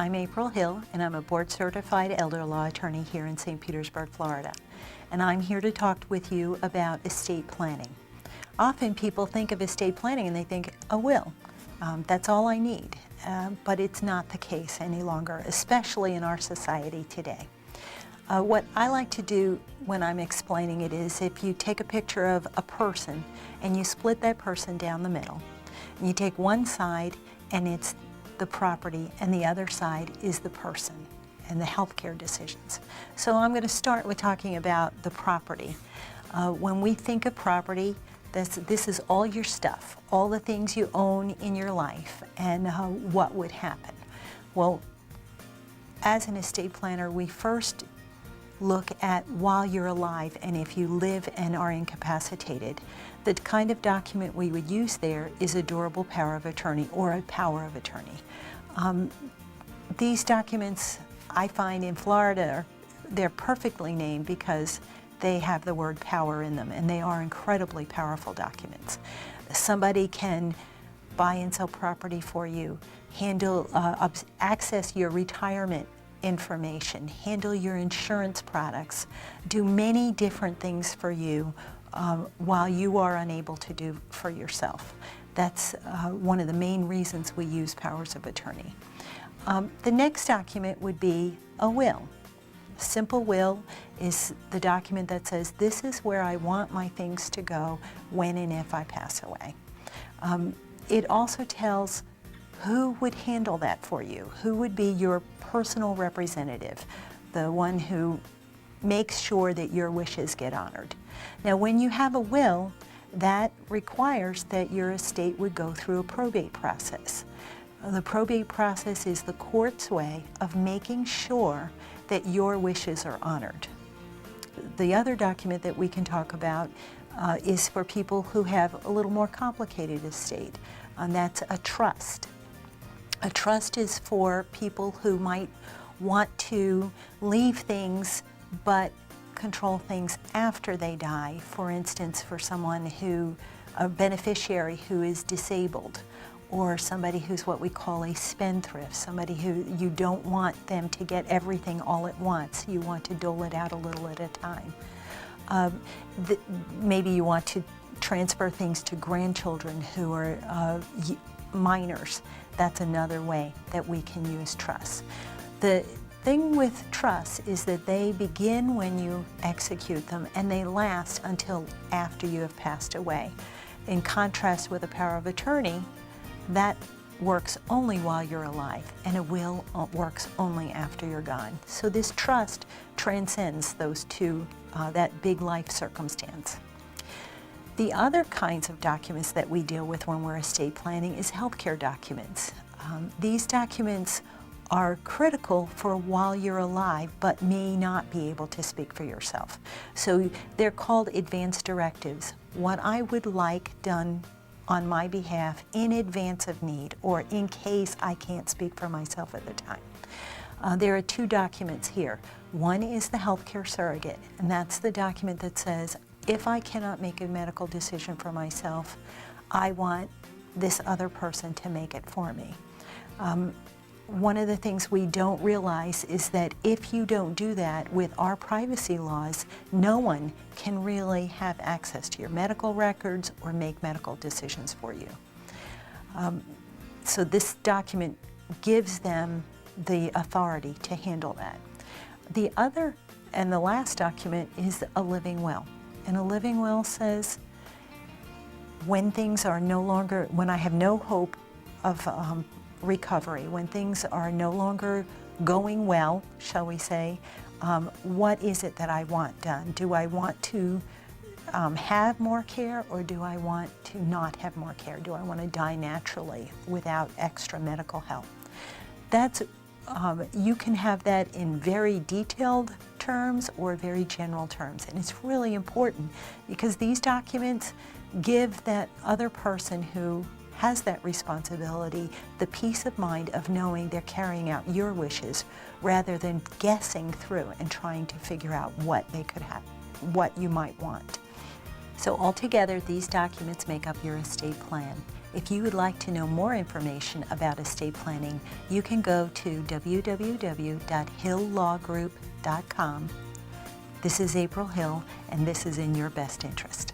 I'm April Hill, and I'm a board-certified elder law attorney here in St. Petersburg, Florida. And I'm here to talk with you about estate planning. Often people think of estate planning and they think, a will. That's all I need. But it's not the case any longer, especially in our society today. What I like to do when I'm explaining it is if you take a picture of a person and you split that person down the middle, and you take one side and it's the property and the other side is the person and the healthcare decisions. So I'm going to start with talking about the property. When we think of property, this is all your stuff, all the things you own in your life, and what would happen. Well, as an estate planner, we first look at while you're alive and if you live and are incapacitated. The kind of document we would use there is a durable power of attorney or a power of attorney. These documents I find in Florida, they're perfectly named because they have the word power in them, and they are incredibly powerful documents. Somebody can buy and sell property for you, handle, access your retirement information, handle your insurance products, do many different things for you while you are unable to do for yourself. That's one of the main reasons we use powers of attorney. The next document would be a will. Simple will is the document that says this is where I want my things to go when and if I pass away. It also tells who would handle that for you, who would be your personal representative, the one who makes sure that your wishes get honored. Now, when you have a will, that requires that your estate would go through a probate process. The probate process is the court's way of making sure that your wishes are honored. The other document that we can talk about is for people who have a little more complicated estate, and that's a trust. A trust is for people who might want to leave things but control things after they die. For instance, for someone who, a beneficiary who is disabled, or somebody who's what we call a spendthrift, somebody who you don't want them to get everything all at once. You want to dole it out a little at a time. Maybe you want to transfer things to grandchildren who are minors. That's another way that we can use trusts. The thing with trusts is that they begin when you execute them and they last until after you have passed away. In contrast with a power of attorney, that works only while you're alive, and a will works only after you're gone. So this trust transcends those two, that big life circumstance. The other kinds of documents that we deal with when we're estate planning is healthcare documents. These documents are critical for while you're alive, but may not be able to speak for yourself. So they're called advance directives. What I would like done on my behalf in advance of need, or in case I can't speak for myself at the time. There are two documents here. One is the healthcare surrogate, and that's the document that says, if I cannot make a medical decision for myself, I want this other person to make it for me. One of the things we don't realize is that if you don't do that with our privacy laws, no one can really have access to your medical records or make medical decisions for you. So this document gives them the authority to handle that. The other and the last document is a living will. And a living will says when things are no longer, when I have no hope of recovery, when things are no longer going well, shall we say, what is it that I want done? Do I want to have more care, or do I want to not have more care? Do I want to die naturally without extra medical help? That's, you can have that in very detailed terms or very general terms, and it's really important because these documents give that other person who has that responsibility the peace of mind of knowing they're carrying out your wishes rather than guessing through and trying to figure out what they could have, what you might want. So altogether, these documents make up your estate plan. If you would like to know more information about estate planning, you can go to www.hilllawgroup.com. This is April Hill, and this is in your best interest.